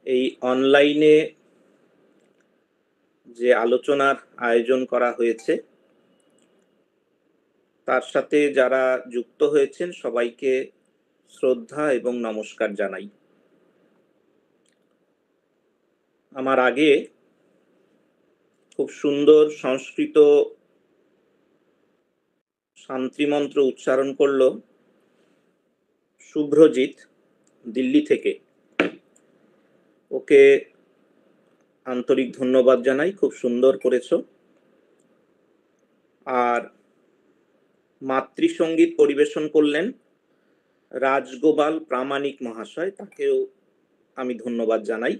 এই অনলাইনে যে আলোচনার আয়োজন করা হয়েছে তার সাথে যারা যুক্ত হয়েছেন সবাইকে শ্রদ্ধা এবং নমস্কার জানাই। আমার আগে খুব সুন্দর সংস্কৃত শান্তিমন্ত্র উচ্চারণ করলো শুভ্রজিৎ দিল্লি থেকে। ওকে আন্তরিক ধন্যবাদ জানাই, খুব সুন্দর করেছো। আর মাতৃসঙ্গীত পরিবেশন করলেন রাজগোপাল প্রামাণিক মহাশয়, তাকেও আমি ধন্যবাদ জানাই।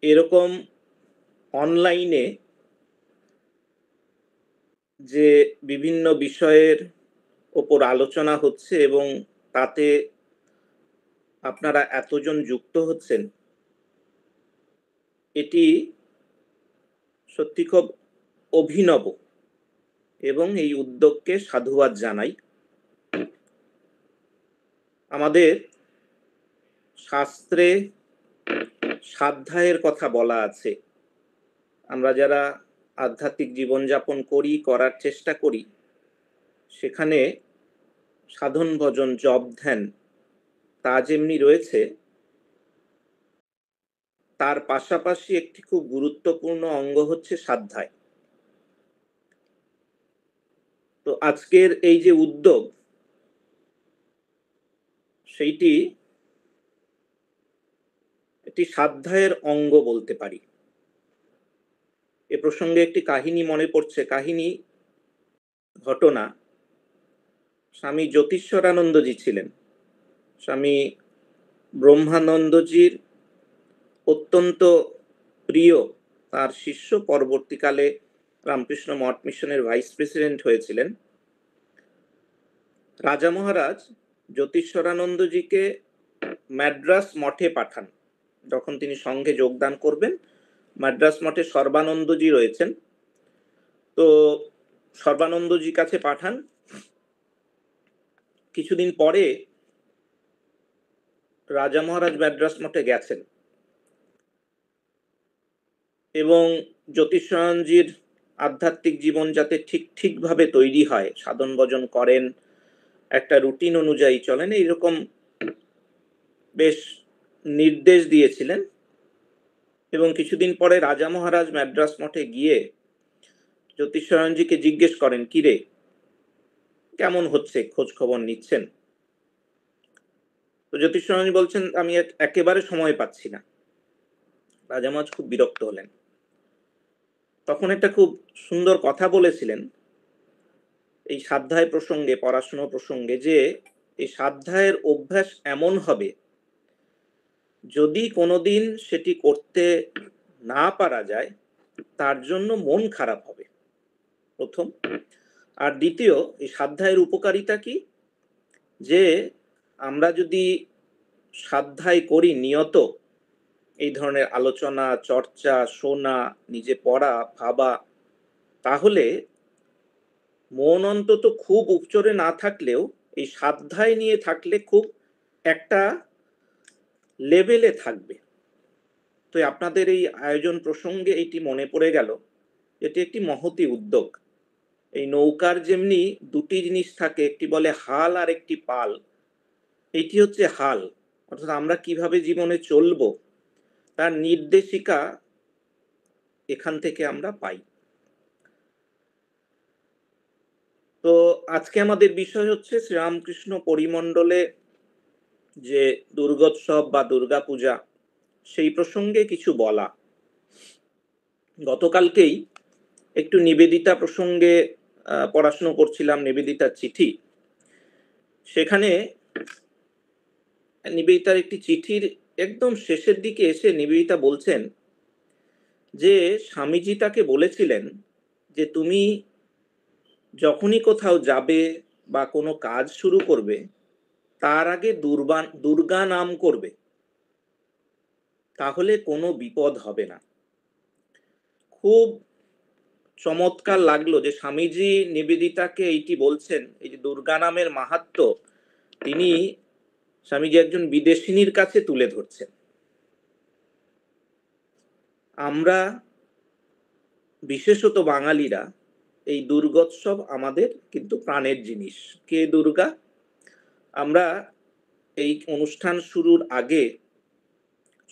এরকম অনলাইনে যে বিভিন্ন বিষয়ের ওপর আলোচনা হচ্ছে এবং তাতে আপনারা এতজন যুক্ত হচ্ছেন, এটি সত্যি খুব অভিনব এবং এই উদ্যোগকে সাধুবাদ জানাই। আমাদের শাস্ত্রে স্বাধ্যায়ের কথা বলা আছে। আমরা যারা আধ্যাত্মিক জীবনযাপন করি, করার চেষ্টা করি, সেখানে সাধন ভজন জপ ধ্যান তা যেমনি রয়েছে, তার পাশাপাশি একটি খুব গুরুত্বপূর্ণ অঙ্গ হচ্ছে স্বাধ্যায়। তো আজকের এই যে উদ্যোগ, সেইটি একটি স্বাধ্যায়ের অঙ্গ বলতে পারি। এ প্রসঙ্গে একটি কাহিনী মনে পড়ছে। কাহিনী ঘটনা, স্বামী জ্যোতিষ্বরানন্দজি ছিলেন স্বামী ব্রহ্মানন্দজির অত্যন্ত প্রিয় তার শিষ্য। পরবর্তীকালে রামকৃষ্ণ মঠ মিশনের ভাইস প্রেসিডেন্ট হয়েছিলেন। রাজা মহারাজ জ্যোতিষ্বরানন্দজিকে ম্যাড্রাস মঠে পাঠান। যখন তিনি সঙ্ঘে যোগদান করবেন, ম্যাড্রাস মঠে সর্বানন্দজি রয়েছেন, তো সর্বানন্দজির কাছে পাঠান। কিছুদিন পরে রাজা মহারাজ ম্যাড্রাস মঠে গেছেন এবং জ্যোতিষানন্দজির আধ্যাত্মিক জীবন যাতে ঠিকভাবে তৈরি হয়, সাধন ভজন করেন, একটা রুটিন অনুযায়ী চলেন, এইরকম বেশ নির্দেশ দিয়েছিলেন। এবং কিছুদিন পরে রাজা মহারাজ ম্যাড্রাস মঠে গিয়ে জ্যোতিষানন্দজিকে জিজ্ঞেস করেন, কিরে কেমন হচ্ছে, খোঁজ খবর নিচ্ছেন? তো জ্যোতিষানন্দজি বলছেন, আমি একেবারে সময় পাচ্ছি না। রাজা মহারাজ খুব বিরক্ত হলেন। তখন একটা খুব সুন্দর কথা বলেছিলেন এই স্বাধ্যায় প্রসঙ্গে, পড়াশোনা প্রসঙ্গে, যে এই স্বাধ্যায়ের অভ্যাস এমন হবে, যদি কোনোদিন সেটি করতে না পারা যায় তার জন্য মন খারাপ হবে, প্রথম। আর দ্বিতীয়, এই স্বাধ্যায়ের উপকারিতা কি, যে আমরা যদি স্বাধ্যায় করি নিয়ত, এই ধরনের আলোচনা, চর্চা, শোনা, নিজে পড়া, ভাবা, তাহলে মন অন্তত খুব উপচরে না থাকলেও এই স্বাধ্যায় নিয়ে থাকলে খুব একটা লেভেলে থাকবে। তো আপনাদের এই আয়োজন প্রসঙ্গে এটি মনে পড়ে গেল, এটি একটি মহতি উদ্যোগ। এই নৌকার যেমনি দুটি জিনিস থাকে, একটি বলে হাল আর একটি পাল। এটি হচ্ছে হাল, অর্থাৎ আমরা কিভাবে জীবনে চলবো তার নির্দেশিকা এখান থেকে আমরা পাই। তো আজকে আমাদের বিষয় হচ্ছে শ্রীরামকৃষ্ণ পরিমণ্ডলে যে দুর্গোৎসব বা দুর্গাপূজা, সেই প্রসঙ্গে কিছু বলা। গতকালকেই একটু নিবেদিতা প্রসঙ্গে পড়াশোনা করছিলাম, নিবেদিতার চিঠি। সেখানে নিবেদিতার একটি চিঠির একদম শেষের দিকে এসে নিবেদিতা বলছেন যে স্বামীজি তাকে বলেছিলেন যে তুমি যখনই কোথাও যাবে বা কোনো কাজ শুরু করবে, তার আগে দুর্গা নাম করবে, তাহলে কোনো বিপদ হবে না। খুব চমৎকার লাগলো যে স্বামীজি নিবেদিতাকে এইটি বলছেন। এই যে দুর্গা নামের মাহাত্ম্য তিনি স্বামীজি একজন বিদেশিনীর কাছে তুলে ধরছেন। আমরা বিশেষত বাঙালিরা এই দুর্গোৎসব আমাদের কিন্তু প্রাণের জিনিস। কে দুর্গা? আমরা এই অনুষ্ঠান শুরুর আগে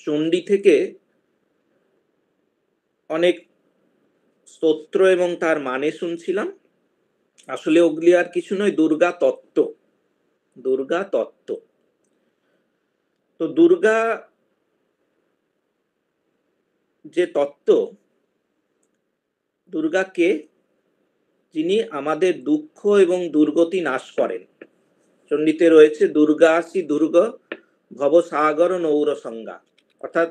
চণ্ডী থেকে অনেক স্তোত্র এবং তার মানে শুনছিলাম। আসলে ওগুলি আর কিছু নয়, দুর্গা তত্ত্ব। দুর্গা তত্ত্ব। তো দুর্গা যে তত্ত্ব, দুর্গা কে? যিনি আমাদের দুঃখ এবং দুর্গতি নাশ করেন। চণ্ডীতে রয়েছে দুর্গাসি দুর্গ ভবসাগর নৌরসংজ্ঞা, অর্থাৎ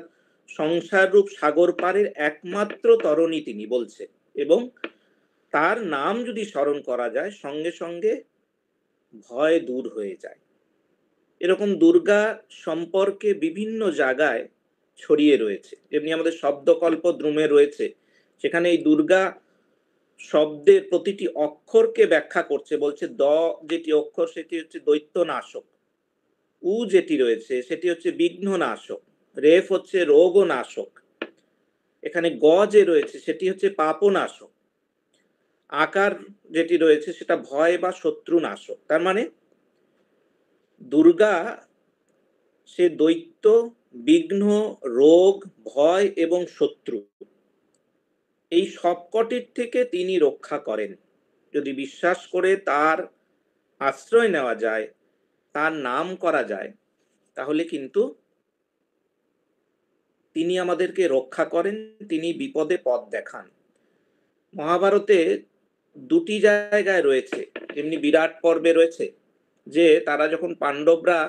সংসার রূপ সাগর পারের একমাত্র তরণী তিনি বলছে, এবং তার নাম যদি স্মরণ করা যায় সঙ্গে সঙ্গে ভয় দূর হয়ে যায়। এরকম দুর্গা সম্পর্কে বিভিন্ন জায়গায় ছড়িয়ে রয়েছে। যেমনি আমাদের শব্দকল্প দ্রুমে রয়েছে, সেখানে এই দুর্গা শব্দের প্রতিটি অক্ষরকে ব্যাখ্যা করছে, বলছে দ যেটি অক্ষর সেটি হচ্ছে দৈত্য নাশক, উ যেটি রয়েছে সেটি হচ্ছে বিঘ্ন নাশক, রেফ হচ্ছে রোগ নাশক, এখানে গ যে রয়েছে সেটি হচ্ছে পাপ নাশক, আকার যেটি রয়েছে সেটা ভয় বা শত্রু নাশক। তার মানে দুর্গা সে দৈত্য, বিঘ্ন, রোগ, ভয় এবং শত্রু, এই সবকটির থেকে তিনি রক্ষা করেন। যদি বিশ্বাস করে তার আশ্রয় নেওয়া যায়, তার নাম করা যায়, তাহলে কিন্তু তিনি আমাদেরকে রক্ষা করেন, তিনি বিপদে পথ দেখান। মহাভারতে দুটি জায়গায় রয়েছে, যেমনি বিরাট পর্বে রয়েছে যে তারা যখন পাণ্ডবরা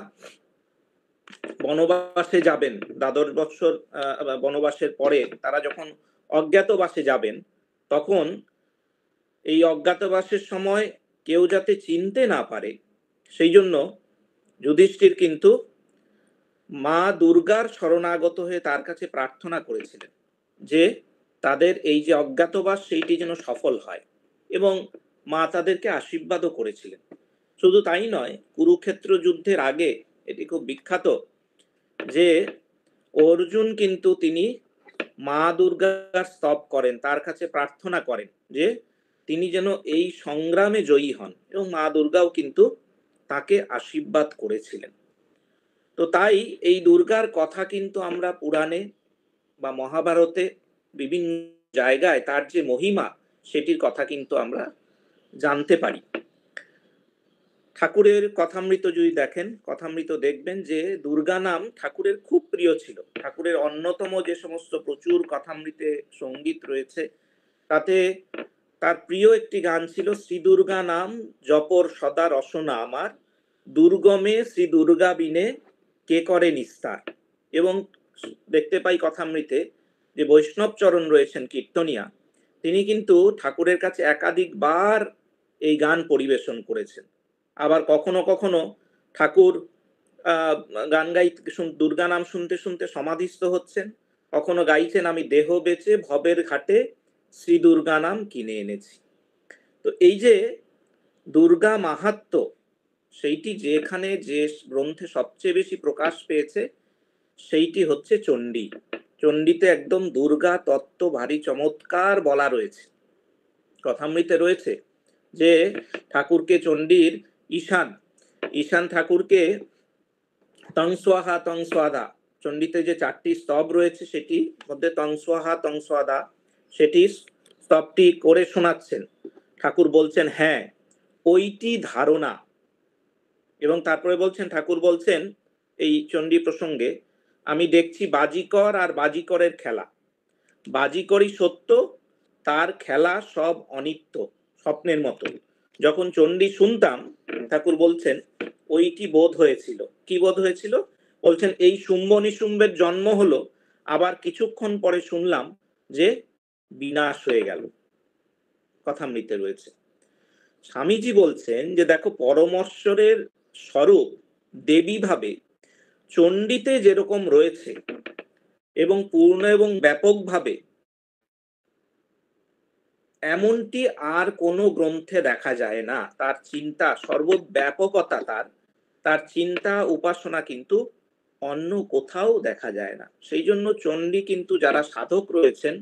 বনবাসে যাবেন, দ্বাদশ বৎসর বনবাসের পরে তারা যখন অজ্ঞাতবাসে যাবেন, তখন এই অজ্ঞাতবাসের সময় কেউ যাতে চিনতে না পারে সেই জন্য যুধিষ্ঠির কিন্তু মা দুর্গার শরণাগত হয়ে তার কাছে প্রার্থনা করেছিলেন যে তাদের এই যে অজ্ঞাতবাস সেইটি যেন সফল হয়, এবং মা তাদেরকে আশীর্বাদও করেছিলেন। শুধু তাই নয়, কুরুক্ষেত্র যুদ্ধের আগে, এটি খুব বিখ্যাত, যে অর্জুন কিন্তু তিনি মা দুর্গার স্তব করেন, তার কাছে প্রার্থনা করেন যে তিনি যেন এই সংগ্রামে জয়ী হন, এবং মা দুর্গাও কিন্তু তাকে আশীর্বাদ করেছিলেন। তো তাই এই দুর্গার কথা কিন্তু আমরা পুরাণে বা মহাভারতে বিভিন্ন জায়গায় তার যে মহিমা সেটির কথা কিন্তু আমরা জানতে পারি। ঠাকুরের কথামৃত যদি দেখেন, কথামৃত দেখবেন যে দুর্গা নাম ঠাকুরের খুব প্রিয় ছিল। ঠাকুরের অন্যতম যে সমস্ত প্রচুর কথামৃতে সঙ্গীত রয়েছে, তাতে তার প্রিয় একটি গান ছিল শ্রী দুর্গা নাম জপর সদা রসনা আমার, দুর্গমে শ্রী দুর্গা বিনে কে করে নিস্তার। এবং দেখতে পাই কথামৃতে যে বৈষ্ণব চরণ রয়েছেন কীর্তনিয়া, তিনি কিন্তু ঠাকুরের কাছে একাধিকবার এই গান পরিবেশন করেছেন। আবার কখনো কখনো ঠাকুর গান গাইতে, দুর্গা নাম শুনতে শুনতে সমাধিস্থ হচ্ছেন, কখনো গাইছেন আমি দেহ বেচে ভবের ঘাটে শ্রী দুর্গা নাম কিনে এনেছি। তো এই যে দুর্গা মাহাত্ম্য, সেইটি যেখানে যে গ্রন্থে সবচেয়ে বেশি প্রকাশ পেয়েছে সেইটি হচ্ছে চণ্ডী। চণ্ডীতে একদম দুর্গা তত্ত্ব ভারী চমৎকার বলা রয়েছে। কথামৃতে রয়েছে যে ঠাকুরকে চণ্ডীর ঈশান ঈশান ঠাকুরকে তং স্বাহা তং স্বাদা, চণ্ডীতে যে 4টি স্তব রয়েছে সেটি মধ্যে তং স্বাহা তং স্বাদা, সেটি স্তবটি করে শোনাচ্ছেন। ঠাকুর বলছেন হ্যাঁ ওইটি ধারণা, এবং তারপরে বলছেন, ঠাকুর বলছেন এই চণ্ডী প্রসঙ্গে, আমি দেখছি বাজিকর আর বাজিকরের খেলা, বাজিকরই সত্য, তার খেলা সব অনিত্য, স্বপ্নের মতো। যখন চণ্ডী শুনতাম, ঠাকুর বলছেন ওইটি বোধ হয়েছিল। কি বোধ হয়েছিল? বলছেন এই শুম্ভ নিশুম্ভের জন্ম হলো, আবার কিছুক্ষণ পরে শুনলাম যে বিনাশ হয়ে গেল। কথামৃতে রয়েছে। স্বামীজি বলছেন যে দেখো, পরমেশ্বরের স্বরূপ দেবী ভাবে চণ্ডীতে যেরকম রয়েছে এবং পূর্ণ এবং ব্যাপকভাবে, এমনটি আর কোনো গ্রন্থে দেখা যায় না। তার চিন্তা, সর্বব্যাপকতা তার তার চিন্তা উপাসনা কিন্তু অন্য কোথাও দেখা যায় না। সেই জন্য চণ্ডী কিন্তু যারা সাধক রয়েছেন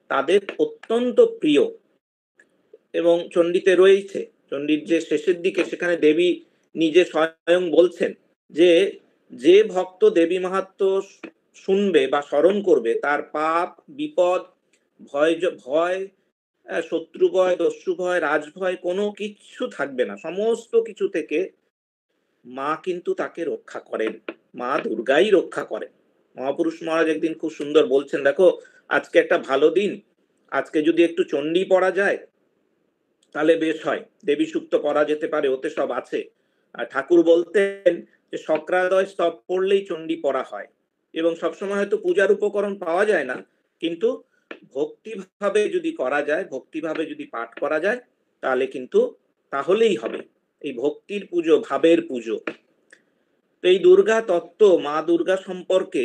তাদের অত্যন্ত প্রিয়। এবং চণ্ডীতে রয়েছে, চণ্ডীর যে শেষের দিকে সেখানে দেবী নিজে স্বয়ং বলছেন যে যে ভক্ত দেবী মাহাত্ম্য শুনবে বা স্মরণ করবে তার পাপ বিপদ ভয় ভয় শত্রু ভয় দস্যু ভয় রাজভয় কোনো কিছু থাকবে না। সমস্ত কিছু থেকে মা কিন্তু তাকে রক্ষা করেন, মা দুর্গাই রক্ষা করেন। মহাপুরুষ মহারাজ একদিন খুব সুন্দর বলছেন, দেখো আজকে একটা ভালো দিন, আজকে যদি একটু চণ্ডী পড়া যায় তাহলে বেশ হয়, দেবী সূক্ত পড়া যেতে পারে, ওতে সব আছে। আর ঠাকুর বলতেন যে শক্রাদয় স্তব পড়লেই চণ্ডী পড়া হয়। এবং সবসময় হয়তো পূজার উপকরণ পাওয়া যায় না, কিন্তু ভক্তিভাবে যদি করা যায়, ভক্তিভাবে যদি পাঠ করা যায় তাহলে কিন্তু তাহলেই হবে। এই ভক্তির পুজো, ভাবের পুজো। তো এই দুর্গা তত্ত্ব, মা দুর্গা সম্পর্কে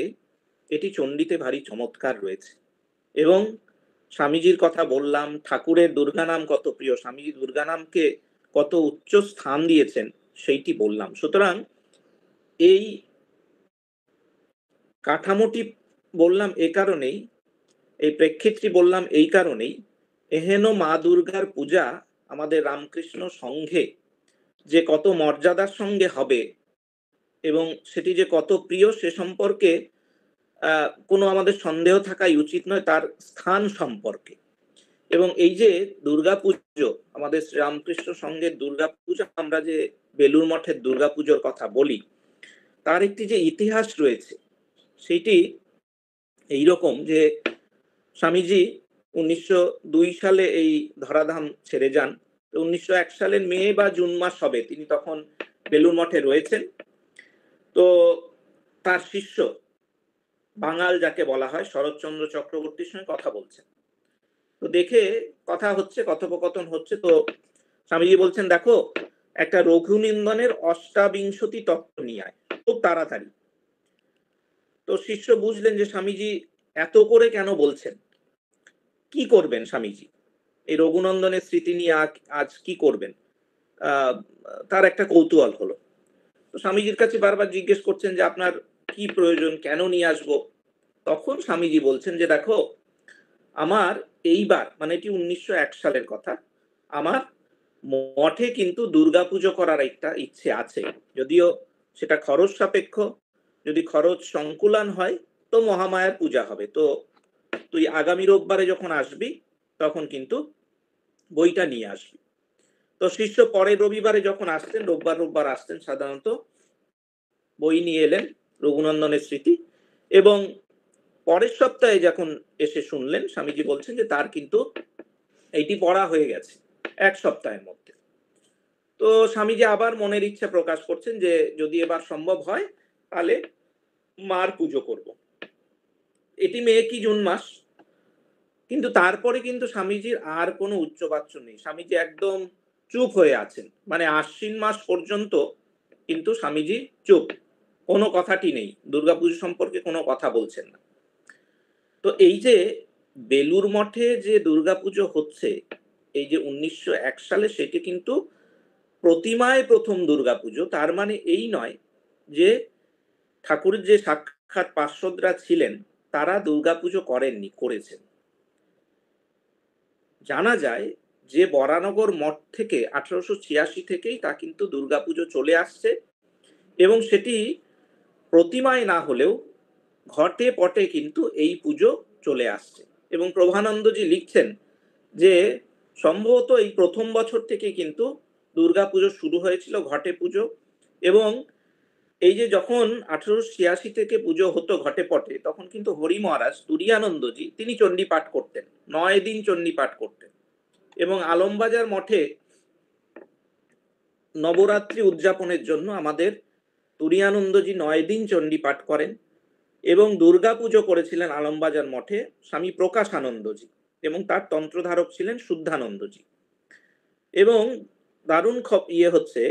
এটি চণ্ডীতে ভারী চমৎকার রয়েছে। এবং স্বামীজির কথা বললাম, ঠাকুরের দুর্গা নাম কত প্রিয়, স্বামীজি দুর্গা নামকে কত উচ্চ স্থান দিয়েছেন সেইটি বললাম। সুতরাং এই কাঠামোটি বললাম এ কারণেই, এই প্রেক্ষিতটি বললাম এই কারণেই, এহেন মা দুর্গার পূজা আমাদের রামকৃষ্ণ সংঘে যে কত মর্যাদার সঙ্গে হবে এবং সেটি যে কত প্রিয় সে সম্পর্কে কোনো আমাদের সন্দেহ থাকাই উচিত নয়, তার স্থান সম্পর্কে। এবং এই যে দুর্গা পুজো, আমাদের শ্রীরামকৃষ্ণ সংঘের দুর্গা পুজো, আমরা যে বেলুর মঠের দুর্গা পুজোর কথা বলি, তার একটি যে ইতিহাস রয়েছে সেটি এইরকম যে স্বামীজি 1902 সালে এই ধরাধাম ছেড়ে যান। 1901 সালের মে বা জুন মাস হবে, তিনি তখন বেলুর মঠে রয়েছেন। তো তার শিষ্য বাঙাল যাকে বলা হয় শরৎচন্দ্র চক্রবর্তীর সঙ্গে কথা বলছেন। তো দেখে কথা হচ্ছে, কথোপকথন হচ্ছে। তো স্বামীজি বলছেন, দেখো একটা রঘুনন্দনের অষ্টাবিংশতি তত্ত্ব নিয়ে আয় খুব তাড়াতাড়ি। তো শিষ্য বুঝলেন যে স্বামীজি এত করে কেন বলছেন, কি করবেন স্বামীজি এই রঘুনন্দনের স্মৃতি নিয়ে আজ কি করবেন, তার একটা কৌতূহল হলো। তো স্বামীজির কাছে বারবার জিজ্ঞেস করছেন যে আপনার কি প্রয়োজন, কেন নিয়ে আসবো। তখন স্বামীজি বলছেন যে দেখো আমার এইবার, মানে এটি 1901 সালের কথা, আমার মঠে কিন্তু দুর্গাপুজো করার একটা ইচ্ছে আছে। যদিও সেটা খরচ সাপেক্ষ, যদি খরচ সংকুলান হয় তো মহামায়ার পূজা হবে। তো তুই আগামী রোববারে যখন আসবি তখন কিন্তু বইটা নিয়ে আসবি। তো শিষ্য পরের রবিবারে যখন আসতেন, রোববার আসতেন সাধারণত, বই নিয়ে এলেন রঘুনন্দনের স্মৃতি। এবং পরের সপ্তাহে যখন এসে শুনলেন, স্বামীজি বলছেন যে তার কিন্তু এইটি পড়া হয়ে গেছে এক সপ্তাহের মধ্যে। তো স্বামীজি আবার মনের ইচ্ছা প্রকাশ করছেন যে যদি এবার সম্ভব হয় তাহলে মার পুজো করব। এটি মে কি জুন মাস। কিন্তু তারপরে কিন্তু স্বামীজির আর কোনো উচ্চবাচ্য নেই, স্বামীজি একদম চুপ হয়ে আছেন। মানে আশ্বিন মাস পর্যন্ত কিন্তু স্বামীজি চুপ, কোনো কথাটি নেই, দুর্গাপুজো সম্পর্কে কোনো কথা বলছেন না। তো এই যে বেলুর মঠে যে দুর্গাপুজো হচ্ছে, এই যে 1901 সালে, সেটি কিন্তু প্রতিমায় প্রথম দুর্গাপুজো। তার মানে এই নয় যে ঠাকুরের যে সাক্ষাৎ পার্শ্বদরা ছিলেন তারা দুর্গাপুজো করেননি, করেছেন। জানা যায় যে বরানগর মঠ থেকে 1886 থেকেই তা কিন্তু দুর্গাপুজো চলে আসছে। এবং সেটি প্রতিমায় না হলেও ঘটে পটে কিন্তু এই পুজো চলে আসছে। এবং প্রভানন্দজি লিখছেন যে সম্ভবত এই প্রথম বছর থেকে কিন্তু দুর্গাপুজো শুরু হয়েছিল, ঘটে পুজো। এবং এই যে যখন 1886 থেকে পুজো হতো ঘটে পটে, তখন কিন্তু হরি মহারাজ তুরীয়ানন্দজি তিনি চণ্ডী পাঠ করতেন, 9 দিন চণ্ডী পাঠ করতেন। এবং আলমবাজার মঠে নবরাত্রি উদযাপনের জন্য আমাদের তুরীয়ানন্দজি 9 দিন চণ্ডী পাঠ করেন। এবং দুর্গা পুজো করেছিলেন আলমবাজার মঠে স্বামী প্রকাশানন্দজি, এবং তার তন্ত্রধারক ছিলেন শুদ্ধানন্দজি। এবং দারুণ হচ্ছে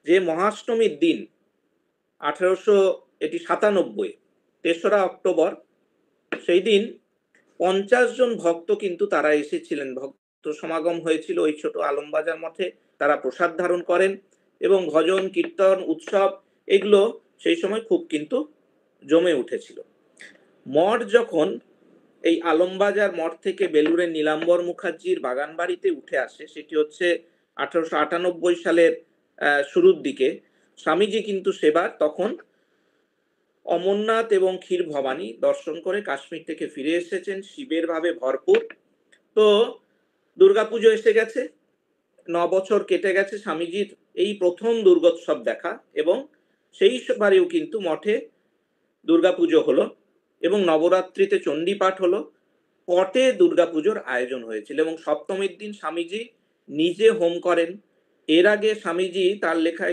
যে মহাষ্টমীর দিন 1897, 3রা অক্টোবর, সেই দিন 50 জন ভক্ত কিন্তু তারা এসেছিলেন, ভক্ত সমাগম হয়েছিল ওই ছোট আলমবাজার মঠে। তারা প্রসাদ ধারণ করেন এবং ভজন কীর্তন উৎসব এগুলো সেই সময় খুব কিন্তু জমে উঠেছিল। মঠ যখন এই আলমবাজার মঠ থেকে বেলুড়ের নীলাম্বর মুখার্জির বাগান বাড়িতে উঠে আসে, সেটি হচ্ছে 1898 সালের শুরুর দিকে। স্বামীজি কিন্তু সেবার তখন অমরনাথ এবং ক্ষীর ভবানী দর্শন করে কাশ্মীর থেকে ফিরে এসেছেন শিবের ভাবে ভরপুর। তো দুর্গাপুজো এসে গেছে, 9 বছর কেটে গেছে স্বামীজির এই প্রথম দুর্গোৎসব দেখা, এবং সেই বারেও কিন্তু মঠে দুর্গাপুজো হলো এবং নবরাত্রিতে চণ্ডী পাঠ হলো, পটে দুর্গাপুজোর আয়োজন হয়েছিল এবং সপ্তমীর দিন স্বামীজি নিজে হোম করেন। এর আগে স্বামীজি তার লেখা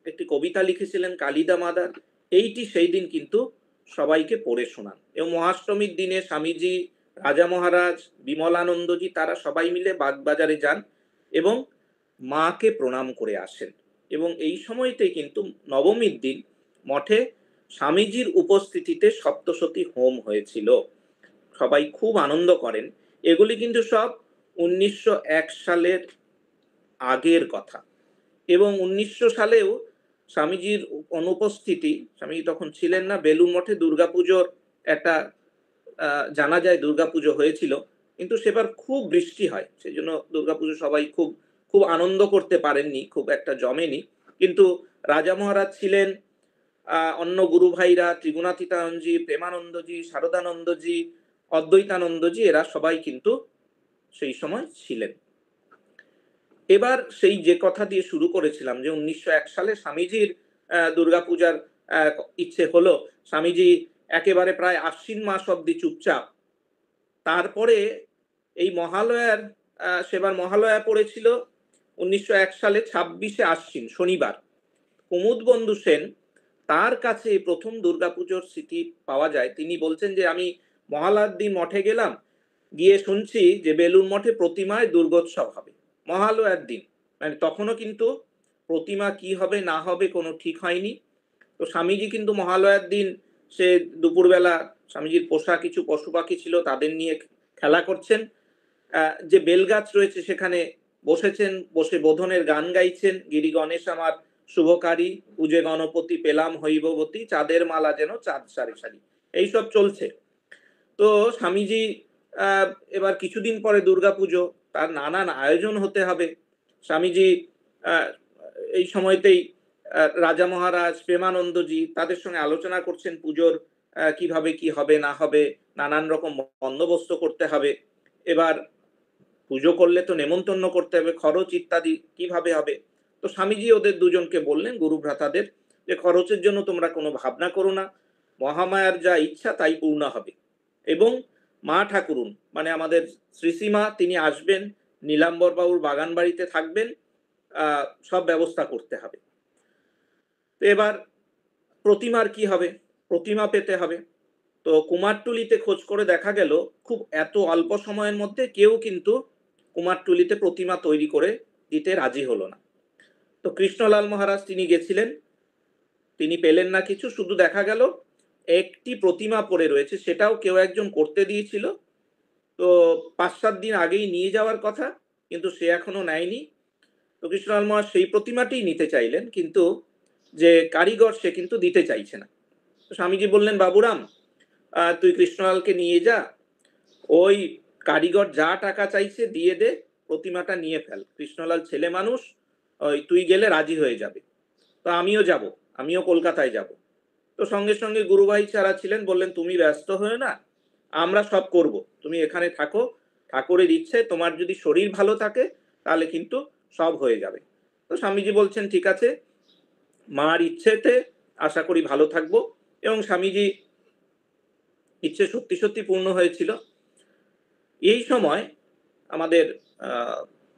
একটি কবিতা লিখেছিলেন কালিদা মাদার, এইটি সেই দিন কিন্তু সবাইকে পড়ে শোনান। এবং মহাষ্টমীর দিনে স্বামীজি, রাজা মহারাজ, বিমলানন্দজি তারা সবাই মিলে বাগবাজারে যান এবং মাকে প্রণাম করে আসেন। এবং এই সময়তেই কিন্তু নবমীর দিন মঠে স্বামীজির উপস্থিতিতে সপ্তশতী হোম হয়েছিল। সবাই খুব আনন্দ করেন। এগুলি কিন্তু সব 1901 সালের আগের কথা। এবং 1900 সালেও স্বামীজির অনুপস্থিতি, স্বামীজি তখন ছিলেন না, বেলুড় মঠে দুর্গাপুজোর একটা জানা যায় দুর্গাপুজো হয়েছিল, কিন্তু সেবার খুব বৃষ্টি হয়, সেই জন্য দুর্গাপুজো সবাই খুব খুব আনন্দ করতে পারেননি, খুব একটা জমেনি। কিন্তু রাজা মহারাজ ছিলেন, অন্য গুরু ভাইরা ত্রিগুণাতীতানন্দজি, প্রেমানন্দজি, শারদানন্দজি, অদ্বৈতানন্দজি এরা সবাই কিন্তু সেই সময় ছিলেন। এবার সেই যে কথা দিয়ে শুরু করেছিলাম যে 1901 সালে স্বামীজির দুর্গাপূজার ইচ্ছে হলো, স্বামীজি একেবারে প্রায় আশ্বিন মাস অব্দি চুপচাপ। তারপরে এই মহালয়ার সেবার মহালয়া পড়েছিল 1901 সালে 26শে আশ্বিন শনিবার। কুমুদ বন্ধু সেন তার কাছে প্রথম দুর্গাপুজোর স্মৃতি পাওয়া যায়। তিনি বলছেন যে আমি মহালয়ার দিন মঠে গেলাম, গিয়ে শুনছি যে বেলুড় মঠে প্রতিমায় দুর্গোৎসব হবে মহালয়ার দিন। মানে তখনও কিন্তু প্রতিমা কি হবে না হবে কোনো ঠিক হয়নি। তো স্বামীজি কিন্তু মহালয়ার দিন সে দুপুরবেলা স্বামীজির পোষা কিছু পশু পাখি ছিল তাদের নিয়ে খেলা করছেন, যে বেলগাছ রয়েছে সেখানে বসেছেন, বসে বোধনের গান গাইছেন, গিরি গণেশ আমার শুভকারী, পূজে গণপতি পেলাম হৈববতী, চাঁদের মালা যেন চাঁদ সারি সারি, এইসব চলছে। তো স্বামীজি এবার কিছুদিন পরে দুর্গাপুজো, তার নানান আয়োজন হতে হবে। স্বামীজি এই সময়তেই রাজা মহারাজ, প্রেমানন্দজি তাদের সঙ্গে আলোচনা করছেন পুজোর কিভাবে কি হবে না হবে, নানান রকম বন্দোবস্ত করতে হবে। এবার পুজো করলে তো নেমন্তন্ন করতে হবে, খরচ ইত্যাদি কিভাবে হবে। তো স্বামীজি ওদের দুজনকে বললেন, গুরু ভ্রাতাদের, যে খরচের জন্য তোমরা কোনো ভাবনা করো না, মহামায়ার যা ইচ্ছা তাই পূর্ণ হবে। এবং মা ঠাকুরুন মানে আমাদের শ্রীসীমা তিনি আসবেন, নীলাম্বর বাবুর বাগান বাড়িতে থাকবেন, সব ব্যবস্থা করতে হবে। তো এবার প্রতিমার কি হবে, প্রতিমা পেতে হবে। তো কুমারটুলিতে খোঁজ করে দেখা গেল খুব এত অল্প সময়ের মধ্যে কেউ কিন্তু কুমারটুলিতে প্রতিমা তৈরি করে দিতে রাজি হলো না। তো কৃষ্ণলাল মহারাজ তিনি গেছিলেন, তিনি পেলেন না কিছু, শুধু দেখা গেল একটি প্রতিমা পড়ে রয়েছে, সেটাও কেউ একজন করতে দিয়েছিল। তো 5-7 দিন আগেই নিয়ে যাওয়ার কথা, কিন্তু সে এখনো নেয়নি। তো কৃষ্ণলাল মহারাজ সেই প্রতিমাটি নিতে চাইলেন, কিন্তু যে কারিগর সে কিন্তু দিতে চাইছে না। তো স্বামীজি বললেন, বাবুরাম তুই কৃষ্ণলালকে নিয়ে যা, ওই কারিগর যা টাকা চাইছে দিয়ে দে, প্রতিমাটা নিয়ে ফেল, কৃষ্ণলাল ছেলে মানুষ, ওই তুই গেলে রাজি হয়ে যাবে। তো আমিও যাব, আমিও কলকাতায় যাব। তো সঙ্গে সঙ্গে গুরুভাই যারা ছিলেন বললেন, তুমি ব্যস্ত হয়ে না, আমরা সব করব, তুমি এখানে থাকো, ঠাকুরের ইচ্ছে, তোমার যদি শরীর ভালো থাকে তাহলে কিন্তু সব হয়ে যাবে। তো স্বামীজি বলছেন ঠিক আছে, মার ইচ্ছেতে আশা করি ভালো থাকবো। এবং স্বামীজি ইচ্ছে সত্যি সত্যি পূর্ণ হয়েছিল। এই সময় আমাদের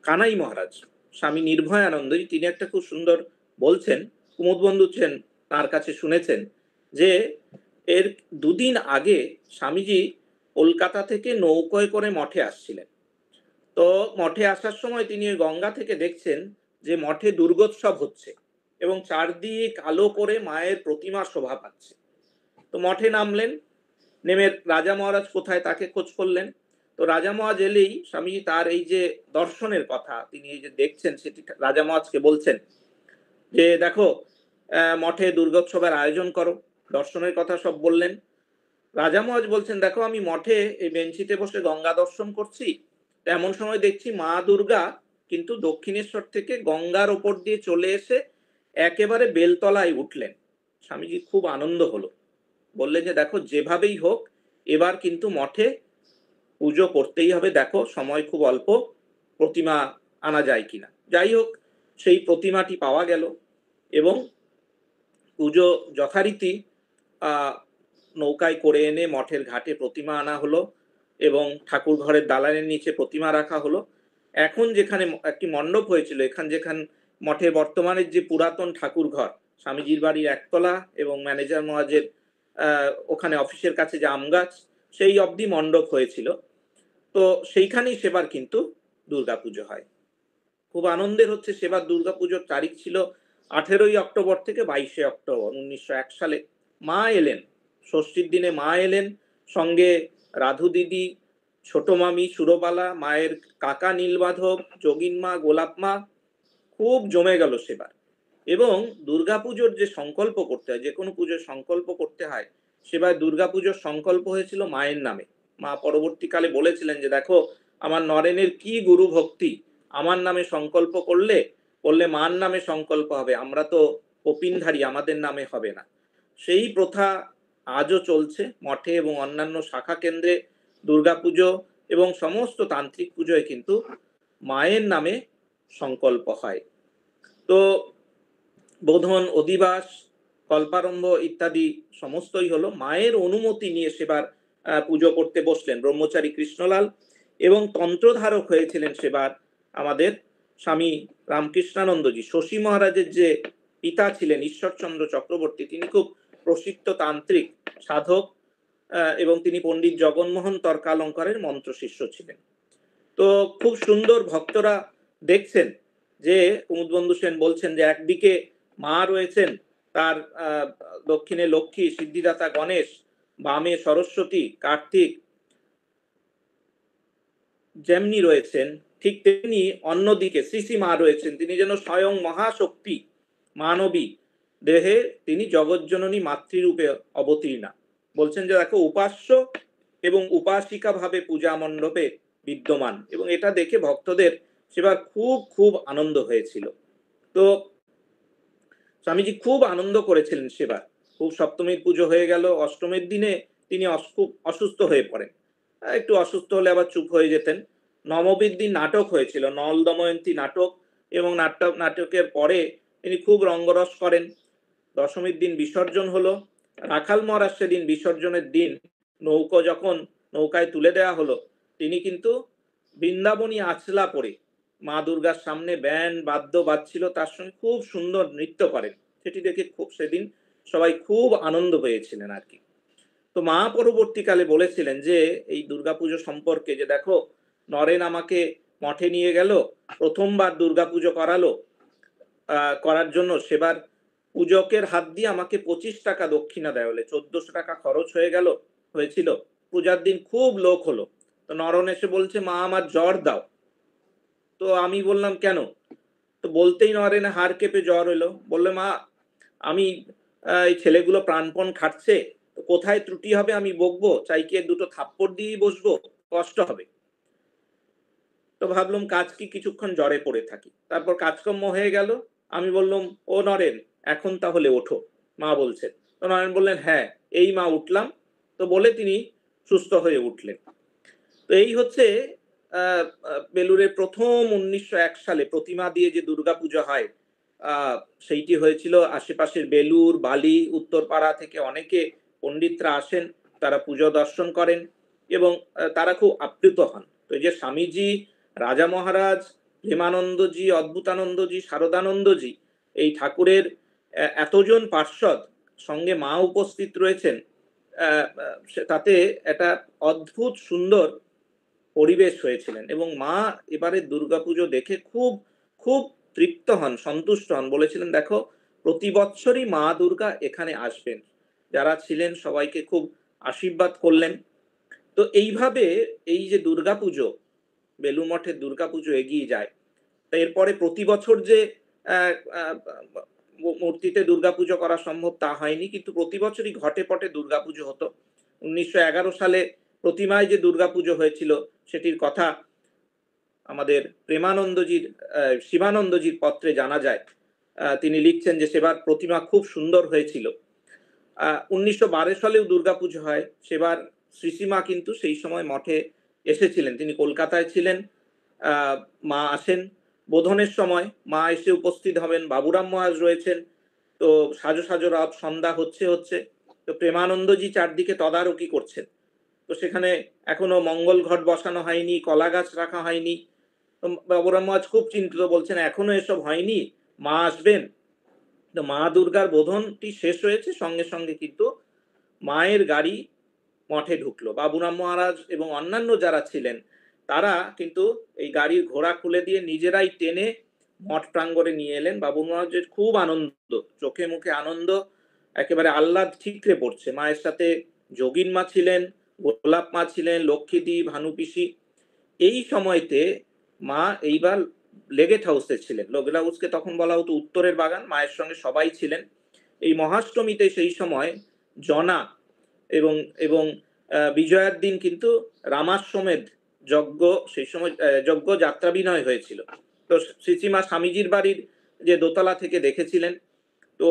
কানাই মহারাজ, স্বামী নির্ভয়ানন্দ, তিনি একটা খুব সুন্দর বলছেন, কুমুদ বন্ধু সেন তার কাছে শুনেছেন, যে এর দুদিন আগে স্বামীজি কলকাতা থেকে নৌকোয় করে মঠে আসছিলেন। তো মঠে আসার সময় তিনি ওই গঙ্গা থেকে দেখছেন যে মঠে দুর্গোৎসব হচ্ছে এবং চারদিক আলো করে মায়ের প্রতিমা শোভা পাচ্ছে। তো মঠে নামলেন, নেমে রাজা মহারাজ কোথায় তাকে খোঁজ করলেন। তো রাজা মহারাজ এলেই স্বামীজি তার এই যে দর্শনের কথা তিনি এই যে দেখছেন সেটি রাজা মহারাজকে বলছেন, যে দেখো মঠে দুর্গোৎসবের আয়োজন করো, দর্শনের কথা সব বললেন। রাজা মহারাজ বলছেন, দেখো আমি মঠে এই বেঞ্চিতে বসে গঙ্গা দর্শন করছি, এমন সময় দেখছি মা দুর্গা কিন্তু দক্ষিণেশ্বর থেকে গঙ্গার ওপর দিয়ে চলে এসে একেবারে বেলতলায় উঠলেন। স্বামীজি খুব আনন্দ হলো, বললেন যে দেখো যেভাবেই হোক এবার কিন্তু মঠে পুজো করতেই হবে, দেখো সময় খুব অল্প, প্রতিমা আনা যায় কিনা। যাই হোক, সেই প্রতিমাটি পাওয়া গেল এবং পুজো যথারীতি নৌকায় করে এনে মঠের ঘাটে প্রতিমা আনা হলো এবং ঠাকুর ঘরের দালানের নিচে প্রতিমা রাখা হলো। এখন যেখানে একটি মণ্ডপ হয়েছিল, যেখানে মঠে বর্তমানের যে পুরাতন ঠাকুর ঘর, স্বামীজির বাড়ির একতলা এবং ম্যানেজার মহাজের ওখানে অফিসের কাছে যে আম গাছ, সেই অবধি মণ্ডপ হয়েছিল। তো সেইখানেই সেবার কিন্তু দুর্গাপুজো হয়। খুব আনন্দের হচ্ছে, সেবার দুর্গাপুজোর তারিখ ছিল 18ই অক্টোবর থেকে 22শে অক্টোবর 1901 সালে। মা এলেন, ষষ্ঠীর দিনে মা এলেন, সঙ্গে রাধু দিদি, ছোট মামি সুরবালা, মায়ের কাকা নীলমাধব, যোগিন মা, গোলাপ মা, খুব জমে গেল সেবার। এবং দুর্গাপুজোর যে সংকল্প করতে হয়, যে কোনো পুজোর সংকল্প করতে হয়, সেবার দুর্গাপুজোর সংকল্প হয়েছিল মায়ের নামে। মা পরবর্তীকালে বলেছিলেন যে দেখো আমার নরেনের কি গুরু ভক্তি, আমার নামে সংকল্প করলে মার নামে সংকল্প হবে, আমরা তো কপিনধারী, আমাদের নামে হবে না। সেই প্রথা আজও চলছে মঠে এবং অন্যান্য শাখা কেন্দ্রে। দুর্গাপুজো এবং সমস্ত তান্ত্রিক পুজোয় কিন্তু মায়ের নামে সংকল্প হয়। তো বোধন, অধিবাস, কল্পারম্ভ ইত্যাদি সমস্তই হলো মায়ের অনুমতি নিয়ে সেবার পুজো করতে বসলেন ব্রহ্মচারী কৃষ্ণলাল। এবং তন্ত্রধারক হয়েছিলেন সেবার আমাদের স্বামী রামকৃষ্ণানন্দজি, শশী মহারাজের যে পিতা ছিলেন ঈশ্বরচন্দ্র চক্রবর্তী, তিনি খুব প্রসিদ্ধ তান্ত্রিক সাধক এবং তিনি পণ্ডিত জগন্মোহন তর্কালঙ্কারের মন্ত্র শিষ্য ছিলেন। তো খুব সুন্দর ভক্তরা দেখছেন যে কুমুদবন্ধু সেন বলছেন যে একদিকে মা রয়েছেন, তার দক্ষিণে লক্ষ্মী, সিদ্ধিদাতা গণেশ, বামে সরস্বতী, কার্তিক যেমনি রয়েছেন, ঠিক তেমনি অন্যদিকে শ্রী মা রয়েছেন, তিনি যেন স্বয়ং মহাশক্তি, মানবী দেহে তিনি জগজ্জননী মাতৃরূপে অবতীর্ণা। বলছেন যে দেখো উপাস্য এবং উপাসিকা ভাবে পূজা মণ্ডপে বিদ্যমান, এবং এটা দেখে ভক্তদের সেবার খুব খুব আনন্দ হয়েছিল। তো স্বামীজি খুব আনন্দ করেছিলেন সেবার। খুব সপ্তমীর পুজো হয়ে গেল, অষ্টমীর দিনে তিনি খুব অসুস্থ হয়ে পড়েন, একটু অসুস্থ হলে আবার চুপ হয়ে যেতেন। নবমীর দিন নাটক হয়েছিল, নল দময়ন্তী নাটক, এবং নাটকের পরে তিনি খুব রঙ্গরস করেন। দশমীর দিন বিসর্জন হলো। রাখাল মহারাজ সেদিন বিসর্জনের দিন নৌকায় তুলে দেওয়া হলো, তিনি কিন্তু বৃন্দাবনী আছলা পরে মা দুর্গার সামনে ব্যান্ড বাদ্য বাজছিল, তার সঙ্গে খুব সুন্দর নৃত্য করেন। সেটি দেখে খুব সেদিন সবাই খুব আনন্দ পেয়েছিলেন আর কি। তো মা পরবর্তীকালে বলেছিলেন যে এই দুর্গাপুজো সম্পর্কে, যে দেখো নরেন আমাকে মঠে নিয়ে গেল, প্রথমবার দুর্গাপুজো করার জন্য সেবার পূজকের হাত দিয়ে আমাকে 25 টাকা দক্ষিণা দেয়, হলে 1400 টাকা খরচ হয়েছিল। পূজার দিন খুব লোক হলো, তো নরন এসে বলছে মা আমার জ্বর দাও। তো আমি বললাম কেন? তো বলতেই নরেনে হাড় কেঁপে জ্বর এলো। বললে মা আমি এই ছেলেগুলো প্রাণপণ খাটছে, তো কোথায় ত্রুটি হবে আমি বকবো, চাইকে দুটো থাপ্পড় দিয়েই বসবো, কষ্ট হবে। তো ভাবলাম কাজ কি, কিছুক্ষণ জ্বরে পড়ে থাকি, তারপর কাজকর্ম হয়ে গেল। আমি বললাম ও নরেন এখন তাহলে ওঠো, মা বলছেন। তো নরেন বললেন হ্যাঁ এই মা উঠলাম। তো বলে তিনি সুস্থ হয়ে উঠলেন। তো এই হচ্ছে বেলুড়ে প্রথম 1901 সালে প্রতিমা দিয়ে যে দুর্গাপুজো হয়, সেইটি হয়েছিল। আশেপাশের বেলুর, বালি, উত্তরপাড়া থেকে অনেকে পণ্ডিতরা আসেন, তারা পুজো দর্শন করেন এবং তারা খুব আপ্লুত হন। তো এই যে স্বামীজি, রাজা মহারাজ, প্রেমানন্দজি, অদ্ভুতানন্দজি, শারদানন্দজি, এই ঠাকুরের এতজন পার্ষদ, সঙ্গে মা উপস্থিত রয়েছেন, তাতে একটা অদ্ভুত সুন্দর পরিবেশ হয়েছিলেন। এবং মা এবারে দুর্গাপুজো দেখে খুব খুব তৃপ্ত হন, সন্তুষ্ট হন, বলেছিলেন দেখো প্রতি বছরই মা দুর্গা এখানে আসবেন। যারা ছিলেন সবাইকে খুব আশীর্বাদ করলেন। তো এইভাবে এই যে দুর্গাপুজো, বেলুড় মঠের দুর্গাপুজো এগিয়ে যায়। এরপরে প্রতি বছর যে মূর্তিতে দুর্গাপুজো করা সম্ভব তা হয়নি, কিন্তু প্রতি বছরই ঘটে পটে দুর্গাপুজো হতো। 1911 সালে প্রতিমায় যে দুর্গাপুজো হয়েছিল সেটির কথা আমাদের প্রেমানন্দজির শিবানন্দজির পত্রে জানা যায়। তিনি লিখছেন যে সেবার প্রতিমা খুব সুন্দর হয়েছিল। 1912 সালেও দুর্গাপুজো হয়। সেবার শ্রীশ্রীমা কিন্তু সেই সময় মঠে এসেছিলেন, তিনি কলকাতায় ছিলেন। মা আসেন বোধনের সময়, মা এসে উপস্থিত হবেন, বাবুরাম মহারাজ রয়েছেন। তো সাজো সাজো রব, সন্ধ্যা হচ্ছে। তো প্রেমানন্দজি চারদিকে তদারকি করছেন। তো সেখানে এখনো মঙ্গল ঘট বসানো হয়নি, কলা গাছ রাখা হয়নি। বাবুরাম মহারাজ খুব চিন্তিত, বলছেন এখনো এসব হয়নি, মা আসবেন। তো মা দুর্গার বোধনটি শেষ হয়েছে, সঙ্গে সঙ্গে কিন্তু মায়ের গাড়ি মঠে ঢুকলো। বাবুরাম মহারাজ এবং অন্যান্য যারা ছিলেন তারা কিন্তু এই গাড়ির ঘোড়া খুলে দিয়ে নিজেরাই টেনে মঠ প্রাঙ্গণে নিয়ে এলেন। বাবু মহারাজের খুব আনন্দ, চোখে মুখে আনন্দ, একেবারে আহ্লাদ ঠিকরে পড়ছে। মায়ের সাথে যোগিন মা ছিলেন, গোলাপ মা ছিলেন, লক্ষ্মীদি, ভানুপিসি। এই সময়তে মা এইবার লেগেট হাউসে ছিলেন। লেগেট হাউসকে তখন বলা হতো উত্তরের বাগান। মায়ের সঙ্গে সবাই ছিলেন। এই মহাষ্টমীতে সেই সময় জনা এবং এবং বিজয়ার দিন কিন্তু রামাশ্বমেধ যজ্ঞ, সেই সময় যজ্ঞ যাত্রাভিনয় হয়েছিল। তো শ্রীশ্রীমা স্বামীজির বাড়ির যে দোতলা থেকে দেখেছিলেন। তো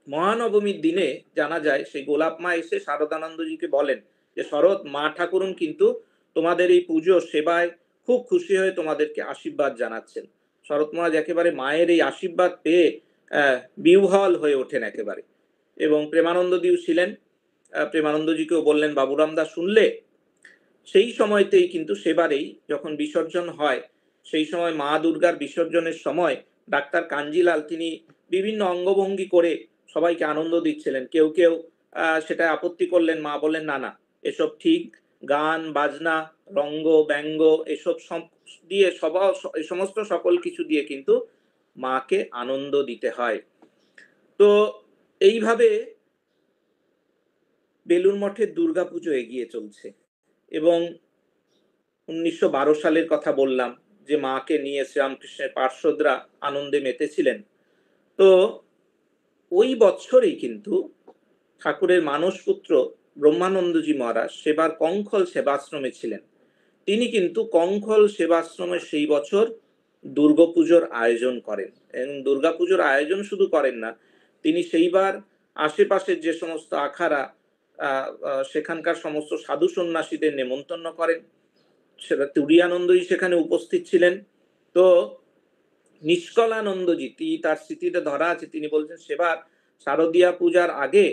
মহানবমীর দিনে জানা যায় সেই গোলাপ মা এসে শারদানন্দজিকে বলেন যে শরৎ, মা ঠাকুরুন কিন্তু তোমাদের এই পুজো সেবায় খুব খুশি হয়ে তোমাদেরকে আশীর্বাদ জানাচ্ছেন। শরৎ মহারাজ একেবারে মায়ের এই আশীর্বাদ পেয়ে বিহ্বল হয়ে ওঠেন একেবারে। এবং প্রেমানন্দজিও ছিলেন, প্রেমানন্দজিকেও বললেন বাবুরামদা শুনলে। সেই সময়তেই কিন্তু সেবারেই যখন বিসর্জন হয়, সেই সময় মা দুর্গার বিসর্জনের সময় ডাক্তার কাঞ্জিলাল তিনি বিভিন্ন অঙ্গভঙ্গি করে সবাইকে আনন্দ দিচ্ছিলেন। কেউ কেউ সেটা আপত্তি করলেন, মা বললেন না না, এসব ঠিক, গান বাজনা রঙ্গ ব্যঙ্গ এসব দিয়ে এই সমস্ত সকল কিছু দিয়ে কিন্তু মাকে আনন্দ দিতে হয়। তো এইভাবে বেলুড় মঠের দুর্গাপুজো এগিয়ে চলছে। এবং 1912 সালের কথা বললাম যে মাকে নিয়ে শ্রীরামকৃষ্ণের পার্শ্বদরা আনন্দে মেতেছিলেন। তো ওই বছরই কিন্তু ঠাকুরের মানসপুত্র ব্রহ্মানন্দজি মহারাজ সেবার কঙ্খল সেবাশ্রমে ছিলেন। তিনি কিন্তু কঙ্খল সেবাশ্রমে সেই বছর দুর্গাপুজোর আয়োজন করেন। এবং দুর্গাপুজোর আয়োজন শুধু করেন না, তিনি সেইবার আশেপাশের যে সমস্ত আখাড়া সেখানকার সমস্ত সাধু সন্ন্যাসীদের নেমন্তন্ন করেন। সেটা তুরিয়ানন্দজি সেখানে উপস্থিত ছিলেন। তো নিষ্কলানন্দজি তার স্মৃতিতে ধরা আছে, তিনি বলছেন সেবার শারদীয়া পূজার আগে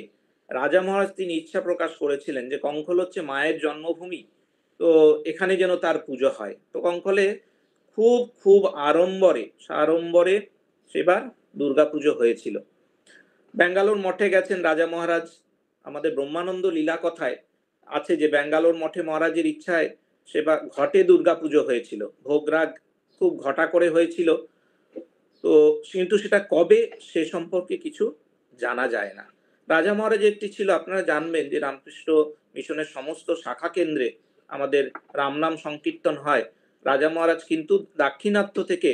রাজা মহারাজ তিনি ইচ্ছা প্রকাশ করেছিলেন যে কঙ্খল হচ্ছে মায়ের জন্মভূমি, তো এখানে যেন তার পুজো হয়। তো কঙ্খলে খুব খুব সাড়ম্বরে সেবার দুর্গাপুজো হয়েছিল। ব্যাঙ্গালোর মঠে গেছেন রাজা মহারাজ। আমাদের ব্রহ্মানন্দ লীলা কথায় আছে যে ব্যাঙ্গালোর মঠে মহারাজের ইচ্ছায় সেবার ঘটে দুর্গাপুজো হয়েছিল, ভোগরাগ খুব ঘটা করে হয়েছিল। তো কিন্তু সেটা কবে সে সম্পর্কে কিছু জানা যায় না। রাজা মহারাজ একটি ছিল, আপনারা জানবেন যে রামকৃষ্ণ মিশনের সমস্ত শাখা কেন্দ্রে আমাদের রামনাম সংকীর্তন হয়। রাজা মহারাজ কিন্তু দাক্ষিণাত্য থেকে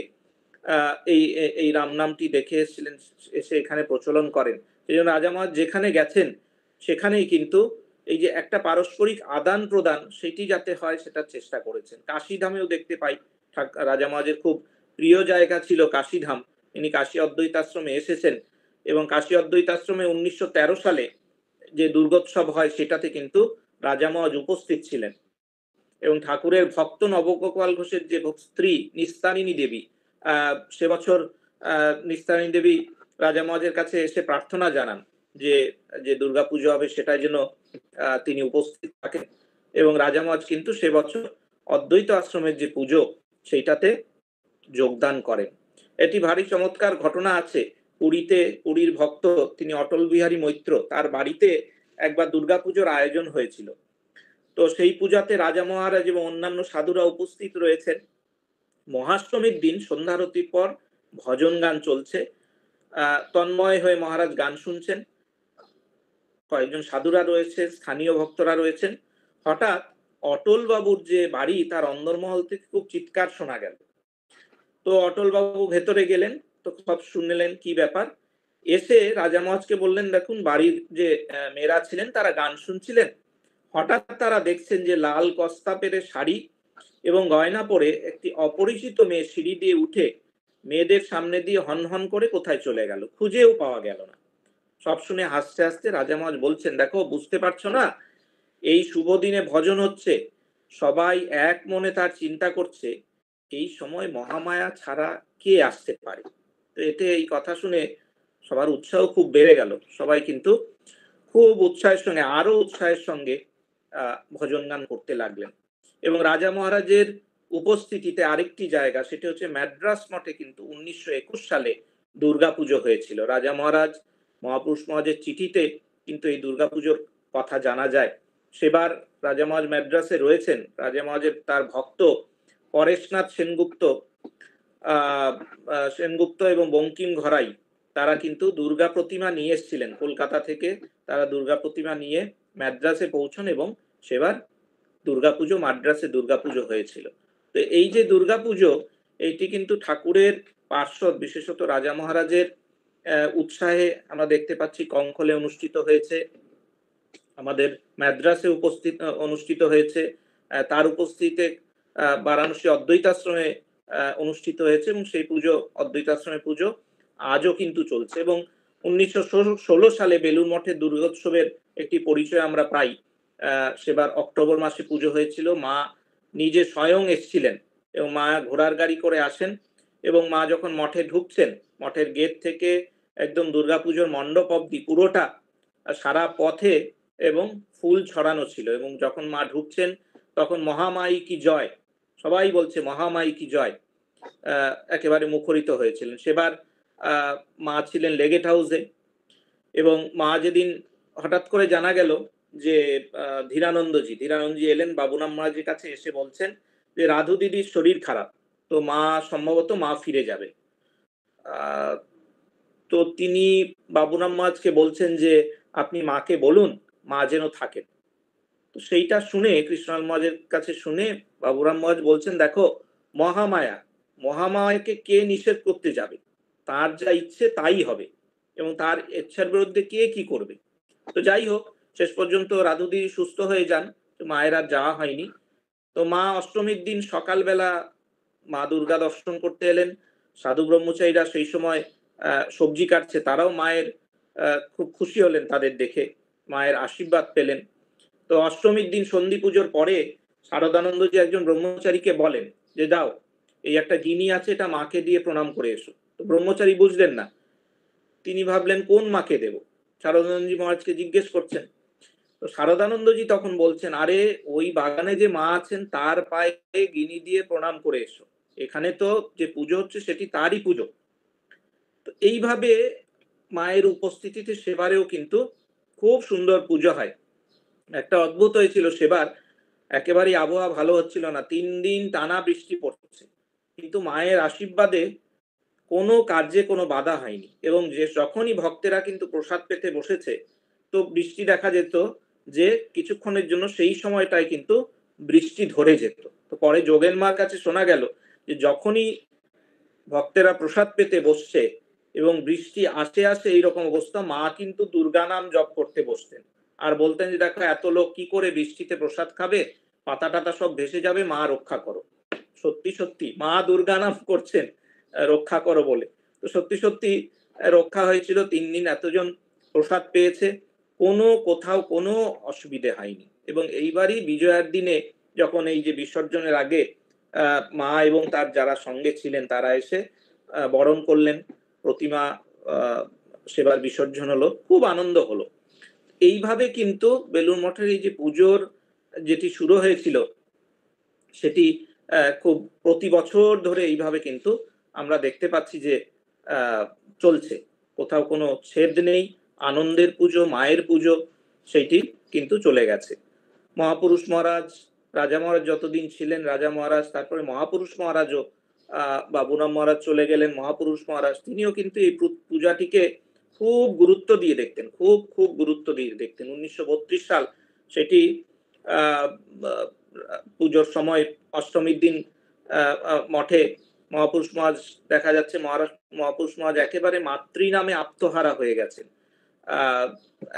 এই রামনামটি দেখে এসেছিলেন, এসে এখানে প্রচলন করেন। সেই জন্য রাজা মহারাজ যেখানে গেছেন সেখানেই কিন্তু এই যে একটা পারস্পরিক আদান প্রদান সেটি যাতে হয় সেটার চেষ্টা করেছেন। কাশীধামেও দেখতে পাই রাজা মহারাজের খুব প্রিয় জায়গা ছিল কাশীধাম। তিনি কাশী অদ্বৈতাশ্রমে এসেছেন এবং কাশী অদ্বৈতাশ্রমে 1913 সালে যে দুর্গোৎসব হয় সেটাতে কিন্তু রাজা মহারাজ উপস্থিত ছিলেন। এবং ঠাকুরের ভক্ত নবগোপাল ঘোষের যে স্ত্রী নিস্তারিণী দেবী, সে বছর নিস্তারিণী দেবী রাজা মহারাজের কাছে এসে প্রার্থনা জানান যে যে দুর্গাপুজো হবে সেটাই যেন তিনি উপস্থিত থাকেন। এবং রাজা মহারাজ কিন্তু সে বছর অদ্বৈত আশ্রমের যে পুজো সেইটাতে যোগদান করেন। এটি ভারী চমৎকার ঘটনা আছে। পুরীর ভক্ত তিনি অটল বিহারী মৈত্র, তার বাড়িতে একবার দুর্গাপুজোর আয়োজন হয়েছিল। তো সেই পূজাতে রাজা মহারাজ এবং অন্যান্য সাধুরা উপস্থিত রয়েছেন। মহাষ্টমীর দিন সন্ধ্যারতির পর ভজন গান চলছে, তন্ময় হয়ে মহারাজ গান শুনছেন। কয়েকজন সাধুরা রয়েছে, স্থানীয় ভক্তরা রয়েছেন। হঠাৎ অটল বাবুর যে বাড়ি তার অন্দরমহল থেকে খুব চিৎকার শোনা গেল। তো অটল বাবু ভেতরে গেলেন, তো সব শুনলেন কি ব্যাপার। এসে রাজা মহাজকে বললেন, দেখুন বাড়ির যে মেয়েরা ছিলেন তারা গান শুনছিলেন, হঠাৎ তারা দেখছেন যে লাল কস্তা পেরে শাড়ি এবং গয়না পরে একটি অপরিচিত মেয়ে সিঁড়ি দিয়ে উঠে মেয়েদের সামনে দিয়ে হন হন করে কোথায় চলে গেল, খুঁজেও পাওয়া গেল না। সব শুনে হাসতে হাসতে রাজা মহাজ বলছেন, দেখো বুঝতে পারছো না, এই শুভ দিনে ভজন হচ্ছে, সবাই এক মনে তার চিন্তা করছে, এই সময় মহামায়া ছাড়া কে আসতে পারে। তো এতে এই কথা শুনে সবার উৎসাহ খুব বেড়ে গেল, সবাই কিন্তু খুব উৎসাহের সঙ্গে, আরো উৎসাহের সঙ্গে ভজন গান করতে লাগলেন। এবং রাজা মহারাজের উপস্থিতিতে আরেকটি জায়গা, সেটি হচ্ছে ম্যাড্রাস মঠে কিন্তু 1921 সালে দুর্গাপুজো হয়েছিল। রাজা মহারাজ মহাপুরুষ মহারাজের চিঠিতে কিন্তু এই দুর্গাপুজোর কথা জানা যায়। সেবার রাজা মহারাজ ম্যাড্রাসে রয়েছেন, রাজা মহারাজের তার ভক্ত পরেশনাথ সেনগুপ্ত এবং বঙ্কিম ঘরাই, তারা কিন্তু দুর্গা প্রতিমা নিয়ে এসেছিলেন কলকাতা থেকে। তারা দুর্গা প্রতিমা নিয়ে ম্যাড্রাসে পৌঁছন এবং সেবার দুর্গাপুজো, মাদ্রাসে দুর্গাপুজো হয়েছিল। তো এই যে দুর্গাপুজো, এইটি কিন্তু ঠাকুরের পার্শ্বদ, বিশেষত রাজা মহারাজের উৎসাহে আমরা দেখতে পাচ্ছি কঙ্খলে অনুষ্ঠিত হয়েছে, আমাদের মাদ্রাসে অনুষ্ঠিত হয়েছে, তার উপস্থিতিতে বারাণসী অদ্বৈতাশ্রমে অনুষ্ঠিত হয়েছে এবং সেই পুজো, অদ্বৈতাশ্রমের পুজো আজও কিন্তু চলছে। এবং 1916 সালে বেলুড় মঠের দুর্গোৎসবের একটি পরিচয় আমরা পাই। সেবার অক্টোবর মাসে পুজো হয়েছিল, মা নিজে স্বয়ং এসেছিলেন এবং মা ঘোড়ার গাড়ি করে আসেন এবং মা যখন মঠে ঢুকছেন, মঠের গেট থেকে একদম দুর্গাপুজোর মণ্ডপ অব্দি পুরোটা সারা পথে এবং ফুল ছড়ানো ছিল। এবং যখন মা ঢুকছেন তখন মহামায়ী কি জয়, সবাই বলছে মহামায়ী কি জয়, একেবারে মুখরিত হয়েছিলেন। সেবার মা ছিলেন লেগেট হাউসে এবং মা যেদিন হঠাৎ করে জানা গেল যে ধীরানন্দজি এলেন বাবুরাম মহারাজের কাছে, এসে বলছেন যে রাধু দিদির শরীর খারাপ, তো মা সম্ভবত মা ফিরে যাবে। তো তিনি বাবুরাম মহারাজকে বলছেন যে আপনি মাকে বলুন মা যেন থাকেন। তো সেইটা শুনে কৃষ্ণলাল মহারাজের কাছে শুনে বাবুরাম মহারাজ বলছেন, দেখো মহামায়াকে কে নিষেধ করতে যাবে, তার যা ইচ্ছে তাই হবে এবং তার ইচ্ছার বিরুদ্ধে কে কি করবে। তো যাই হোক, শেষ পর্যন্ত রাধুদি সুস্থ হয়ে যান, মায়ের আর যাওয়া হয়নি। তো মা অষ্টমীর দিন সকালবেলা মা দুর্গা দর্শন করতে এলেন। সাধু ব্রহ্মচারীরা সেই সময় সবজি কাটছে, তারাও মায়ের খুব খুশি হলেন তাদের দেখে, মায়ের আশীর্বাদ পেলেন। তো অষ্টমীর দিন সন্ধি পুজোর পরে শারদানন্দজি একজন ব্রহ্মচারীকে বলেন যে দাও, এই একটা গিনি আছে, এটা মাকে দিয়ে প্রণাম করে এসো। তো ব্রহ্মচারী বুঝলেন না, তিনি ভাবলেন কোন মাকে দেব, শারদানন্দজি মহারাজকে জিজ্ঞেস করছেন। তো শারদানন্দজি তখন বলছেন, আরে ওই বাগানে যে মা আছেন তার পায়ে গিনি দিয়ে প্রণাম করে এসো, এখানে তো যে পুজো হচ্ছে সেটি তারই পুজো। তো এইভাবে মায়ের উপস্থিতিতে সেবারেও কিন্তু খুব সুন্দর পুজো হয়। একটা অদ্ভুত হয়েছিল সেবার, একেবারেই আবহাওয়া ভালো হচ্ছিল না, 3 দিন টানা বৃষ্টি পড়ছে, কিন্তু মায়ের আশীর্বাদে কোনো কার্যে কোনো বাধা হয়নি। এবং যে যখনই ভক্তেরা কিন্তু প্রসাদ পেতে বসেছে, তো বৃষ্টি দেখা যেত যে কিছুক্ষণের জন্য সেই সময়টায় কিন্তু বৃষ্টি ধরে যেত। তো পরে যোগেন মার কাছে শোনা গেল যে যখনই ভক্তেরা প্রসাদ পেতে বসছে এবং বৃষ্টি আসে আসে এইরকম অবস্থা, মা কিন্তু দুর্গা নাম জপ করতে বসতেন আর বলতেন যে দেখো এত লোক কি করে বৃষ্টিতে প্রসাদ খাবে, পাতা টাতা সব ভেসে যাবে, মা রক্ষা করো। সত্যি সত্যি মা দুর্গা নাম করছেন রক্ষা করো বলে। তো সত্যি সত্যি রক্ষা হয়েছিল, 3 দিন এতজন প্রসাদ পেয়েছে, কোনো কোথাও কোনো অসুবিধে হয়নি। এবং এইবারই বিজয়ার দিনে যখন এই যে বিসর্জনের আগে মা এবং তার যারা সঙ্গে ছিলেন তারা এসে বরণ করলেন, প্রতিমা সেবার বিসর্জন হলো, খুব আনন্দ হলো। এইভাবে কিন্তু বেলুড় মঠের এই যে পুজোর যেটি শুরু হয়েছিল সেটি খুব প্রতি বছর ধরে এইভাবে কিন্তু আমরা দেখতে পাচ্ছি যে চলছে, কোথাও কোনো ছেদ নেই, আনন্দের পুজো, মায়ের পুজো সেইটি কিন্তু চলে গেছে। মহাপুরুষ মহারাজ, রাজা মহারাজ যতদিন ছিলেন রাজা মহারাজ, তারপরে মহাপুরুষ মহারাজও বাবুরাম মহারাজ চলে গেলেন, মহাপুরুষ মহারাজ তিনিও কিন্তু এই পূজাটিকে খুব গুরুত্ব দিয়ে দেখতেন, খুব খুব গুরুত্ব দিয়ে দেখতেন। 1932 সাল সেটি পুজোর সময় অষ্টমীর দিন মঠে মহাপুরুষ মহারাজ দেখা যাচ্ছে মহাপুরুষ মহারাজ একেবারে মাতৃ নামে আত্মহারা হয়ে গেছেন।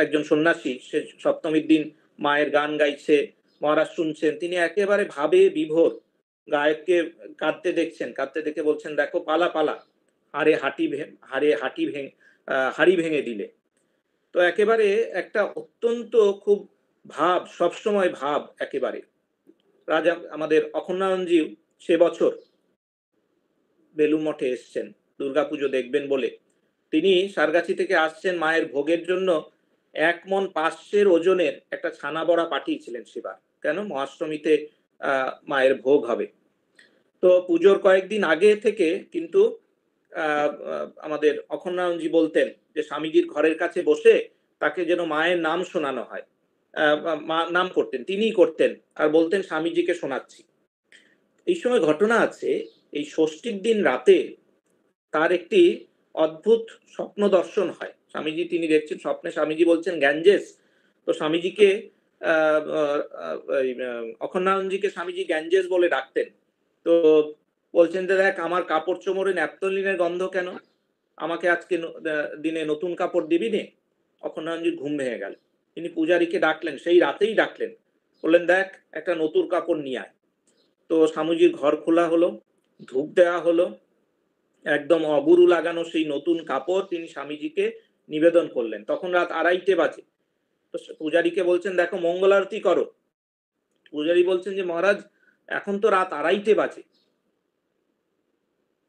একজন সন্ন্যাসী, সে সপ্তমীর দিন মায়ের গান গাইছে, মহারাজ শুনছেন, তিনি একেবারে ভাবে বিভোর, গায়ককে কাঁদতে দেখছেন, কাঁদতে দেখে বলছেন, দেখো পালা পালা, হাড়ি ভেঙে দিলে। তো একেবারে একটা অত্যন্ত খুব ভাব, সবসময় ভাব একেবারে। রাজা আমাদের অখণ্ডানন্দজি সে বছর বেলুড় মঠে এসছেন দুর্গাপুজো দেখবেন বলে। তিনি সারগাছি থেকে আসছেন মায়ের ভোগের জন্য। 1 মণ পার্শ্বের ওজনের একটা ছানা বড়া পাঠিয়েছিলেন সেবার, কেন মহাষ্টমীতে মায়ের ভোগ হবে। তো পুজোর কয়েকদিন আগে থেকে কিন্তু আমাদের অখণ্ডানন্দজি বলতেন যে স্বামীজির ঘরের কাছে বসে তাকে যেন মায়ের নাম শোনানো হয়। নাম করতেন, তিনিই করতেন, আর বলতেন স্বামীজিকে শোনাচ্ছি। এই সময় ঘটনা আছে, এই ষষ্ঠীর দিন রাতে তার একটি অদ্ভুত স্বপ্ন দর্শন হয়। স্বামীজি তিনি দেখছেন স্বপ্নে, স্বামীজি বলছেন গ্যাঞ্জেস। তো স্বামীজিকে অখণ্ডানন্দজিকে স্বামীজি গ্যাঞ্জেস বলে ডাকতেন। তো বলছেন যে দেখ আমার কাপড় চোমরে ন্যাপথলিনের গন্ধ কেন, আমাকে আজকে দিনে নতুন কাপড় দিবি নে। অখণ্ডানন্দজির ঘুম ভেঙে গেল, তিনি পূজারীকে ডাকলেন, সেই রাতেই ডাকলেন, বললেন দেখ একটা নতুন কাপড় নিয়ে আয়। তো স্বামীজির ঘর খোলা হলো, ধূপ দেওয়া হলো, একদম অগুরু লাগানো সেই নতুন কাপড় তিনি স্বামীজিকে নিবেদন করলেন। তখন রাত 2:30 বাজে। তো পূজারীকে বলছেন দেখো মঙ্গল আরতি করো। পূজারী বলছেন যে মহারাজ এখন তো রাত 2:30 বাজে।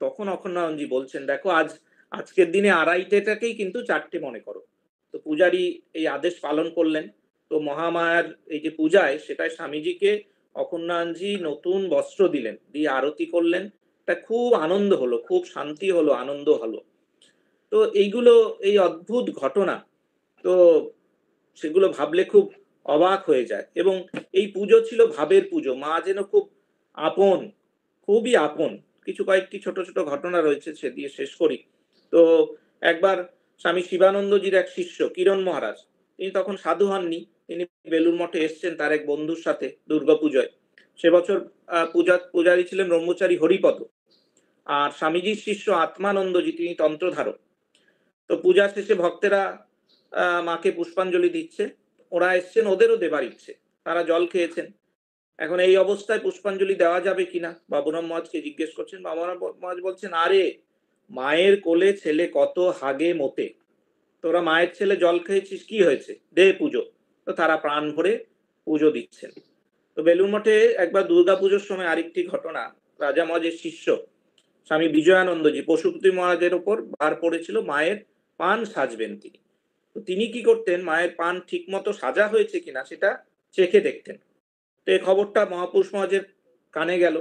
তখন অখণ্ডানন্দজি বলছেন দেখো আজকের দিনে 2:30টাকেই কিন্তু 4টে মনে করো। তো পূজারী এই আদেশ পালন করলেন। তো মহামায়ার এই যে পূজায়, সেটাই স্বামীজিকে অখণ্ডানন্দজি নতুন বস্ত্র দিলেন, দিয়ে আরতি করলেন। তা খুব আনন্দ হলো, খুব শান্তি হলো, আনন্দ হলো। তো এইগুলো এই অদ্ভুত ঘটনা, তো সেগুলো ভাবলে খুব অবাক হয়ে যায়। এবং এই পুজো ছিল ভাবের পুজো, মা যেন খুব আপন, খুবই আপন। কয়েকটি ছোট ছোট ঘটনা রয়েছে, সে দিয়ে শেষ করি। তো একবার স্বামী শিবানন্দজির এক শিষ্য কিরণ মহারাজ, তিনি তখন সাধু হননি, তিনি বেলুড় মঠে এসছেন তার এক বন্ধুর সাথে দুর্গাপুজোয়। সে বছর পূজারী ছিলেন ব্রহ্মচারী হরিপদ, আর স্বামীজির শিষ্য আত্মানন্দজি তিনি তন্ত্রধারক। তো পূজা শেষে ভক্তেরা মাকে পুষ্পাঞ্জলি দিচ্ছে, ওরা এসছেন, ওদেরও দেবার ইচ্ছে, তারা জল খেয়েছেন। এখন এই অবস্থায় পুষ্পাঞ্জলি দেওয়া যাবে কিনা বাবুরাম মহাজকে জিজ্ঞেস করছেন। বাবুরাম মহাজ বলছেন আরে মায়ের কোলে ছেলে কত হাগে মতে, তোরা মায়ের ছেলে জল খেয়েছিস, কি হয়েছে, দে পুজো। তো তারা প্রাণ ভরে পুজো দিচ্ছেন। তো বেলুড় মঠে একবার দুর্গা পুজোর সময় আরেকটি ঘটনা, রাজা মহাজের শিষ্য স্বামী বিজয়ানন্দজি পশুপতি মহারাজের ওপর ভার পড়েছিল মায়ের পান সাজবেন তিনি। তো তিনি কি করতেন, মায়ের পান ঠিক মতো সাজা হয়েছে কিনা সেটা চেখে দেখতেন। তো এই খবরটা মহাপুরুষ মহারাজের কানে গেল।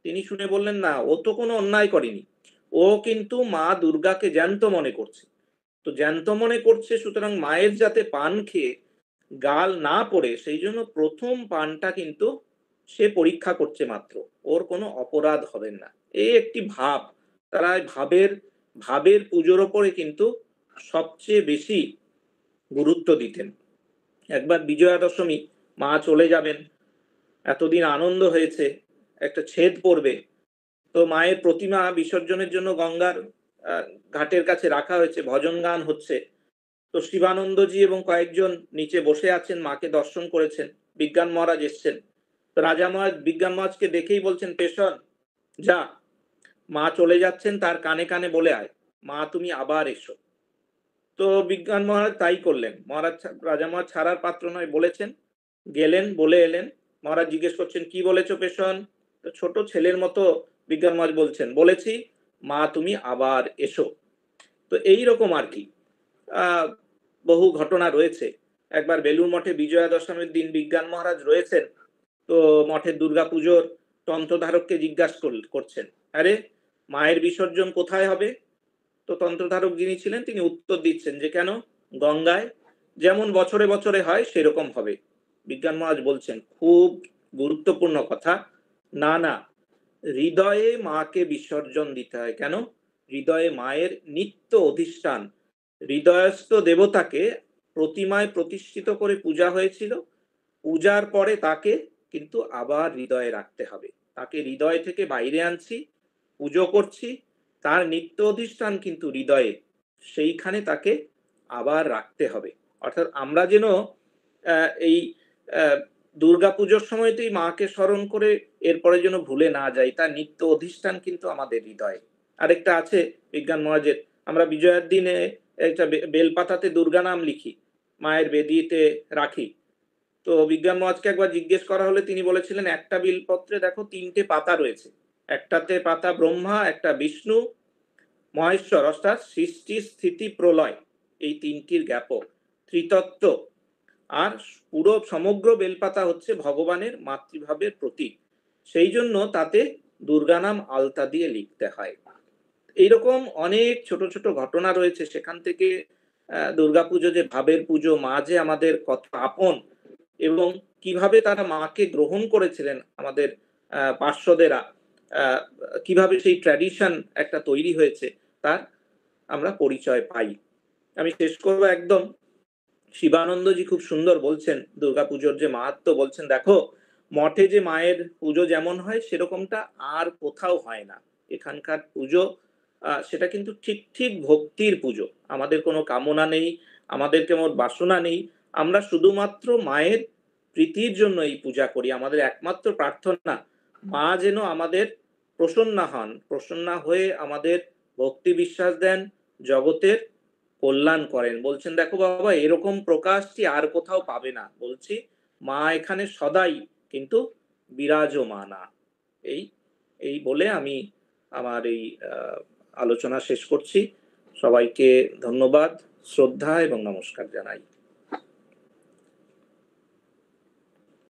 তিনি শুনে বললেন না, ও তো কোনো অন্যায় করেনি, ও কিন্তু মা দুর্গাকে জ্যান্ত মনে করছে। তো জ্যান্ত মনে করছে, সুতরাং মায়ের যাতে পান খেয়ে গাল না পড়ে সেই জন্য প্রথম পানটা কিন্তু সে পরীক্ষা করছে মাত্র, ওর কোনো অপরাধ হবে না। এই একটি ভাব, তারা ভাবের পুজোর ওপরে কিন্তু সবচেয়ে বেশি গুরুত্ব দিতেন। একবার বিজয়া দশমী, মা চলে যাবেন, এতদিন আনন্দ হয়েছে, একটা ছেদ পড়বে। তো মায়ের প্রতিমা বিসর্জনের জন্য গঙ্গার ঘাটের কাছে রাখা হয়েছে, ভজন গান হচ্ছে। তো শিবানন্দজি এবং কয়েকজন নিচে বসে আছেন, মাকে দর্শন করেছেন। বিজ্ঞান মহারাজ এসছেন। তো রাজা মহারাজ বিজ্ঞান মহারাজকে দেখেই বলছেন পেশন যা, মা চলে যাচ্ছেন, তার কানে কানে বলে আয় মা তুমি আবার এসো। তো বিজ্ঞান মহারাজ তাই করলেন। মহারাজ রাজা মহারাজ ছাড়ার পাত্র নয়, বলেছেন, গেলেন, বলে এলেন। মহারাজ জিজ্ঞেস করছেন কি বলেছো পেশন। তো ছোট ছেলের মতো বিজ্ঞান মহারাজ বলছেন, বলেছি মা তুমি আবার এসো। তো এই রকম আর কি বহু ঘটনা রয়েছে। একবার বেলুড় মঠে বিজয়া দশমীর দিন বিজ্ঞান মহারাজ রয়েছেন। তো মঠের দুর্গাপুজোর তন্ত্রধারককে জিজ্ঞাসা করছেন, আরে মায়ের বিসর্জন কোথায় হবে। তো তন্ত্রধারক যিনি ছিলেন তিনি উত্তর দিচ্ছেন যে কেন, গঙ্গায়, যেমন বছরে বছরে হয় সেরকম হবে। বিজ্ঞান মহারাজ বলছেন খুব গুরুত্বপূর্ণ কথা, না না, হৃদয়ে মাকে বিসর্জন দিতে হয়। কেন, হৃদয়ে মায়ের নিত্য অধিষ্ঠান, হৃদয়স্থ দেবতাকে প্রতিমায় প্রতিষ্ঠিত করে পূজা হয়েছিল, পূজার পরে তাকে কিন্তু আবার হৃদয়ে রাখতে হবে। তাকে হৃদয় থেকে বাইরে আনছি, পুজো করছি, তার নিত্য অধিষ্ঠান কিন্তু হৃদয়ে, সেইখানে তাকে আবার রাখতে হবে। অর্থাৎ আমরা যেন এই দুর্গাপুজোর সময়তেই মাকে স্মরণ করে এরপরে যেন ভুলে না যাই, তার নিত্য অধিষ্ঠান কিন্তু আমাদের হৃদয়ে। আরেকটা আছে বিজ্ঞান মহারাজের, আমরা বিজয়ার দিনে একটা বেলপাতাতে দুর্গা নাম লিখি, মায়ের বেদিতে রাখি। তো বিজ্ঞান মহারাজকে একবার জিজ্ঞেস করা হলে তিনি বলেছিলেন, একটা বিলপত্রে দেখো ৩টে পাতা রয়েছে, একটাতে পাতা ব্রহ্মা, একটা বিষ্ণু, মহেশ্বর, অর্থাৎ সৃষ্টি স্থিতি প্রলয়, এই ৩টির জ্ঞাপক ত্রিতত্ত্ব, আর পুরো সমগ্র বেলপাতা হচ্ছে ভগবানের মাতৃভাবের প্রতীক। সেই জন্য তাতে দুর্গা নাম আলতা দিয়ে লিখতে হয়। এইরকম অনেক ছোট ছোট ঘটনা রয়েছে, সেখান থেকে দুর্গাপুজো যে ভাবের পুজো, মা যে আমাদের কত আপন, এবং কিভাবে তারা মাকে গ্রহণ করেছিলেন আমাদের পার্শ্বদেরা, কিভাবে সেই ট্র্যাডিশন একটা তৈরি হয়েছে, তার আমরা পরিচয় পাই। আমি শেষ করবো একদম, শিবানন্দজি খুব সুন্দর বলছেন দুর্গাপুজোর যে মাহাত্ম্য, বলছেন দেখো, মঠে যে মায়ের পুজো যেমন হয় সেরকমটা আর কোথাও হয় না। এখানকার পুজো সেটা কিন্তু ঠিক ঠিক ভক্তির পুজো, আমাদের কোনো কামনা নেই, আমাদের কেমন বাসনা নেই, আমরা শুধুমাত্র মায়ের প্রীতির জন্য এই পূজা করি। আমাদের একমাত্র প্রার্থনা, মা যেন আমাদের প্রসন্না হন, প্রসন্না হয়ে আমাদের ভক্তি বিশ্বাস দেন, জগতের কল্যাণ করেন। বলছেন দেখো বাবা, এরকম প্রকাশটি আর কোথাও পাবে না। বলছি, মা এখানে সদাই কিন্তু বিরাজমানা। এই এই বলে আমি আমার এই আলোচনা শেষ করছি। সবাইকে ধন্যবাদ, শ্রদ্ধা এবং নমস্কার জানাই।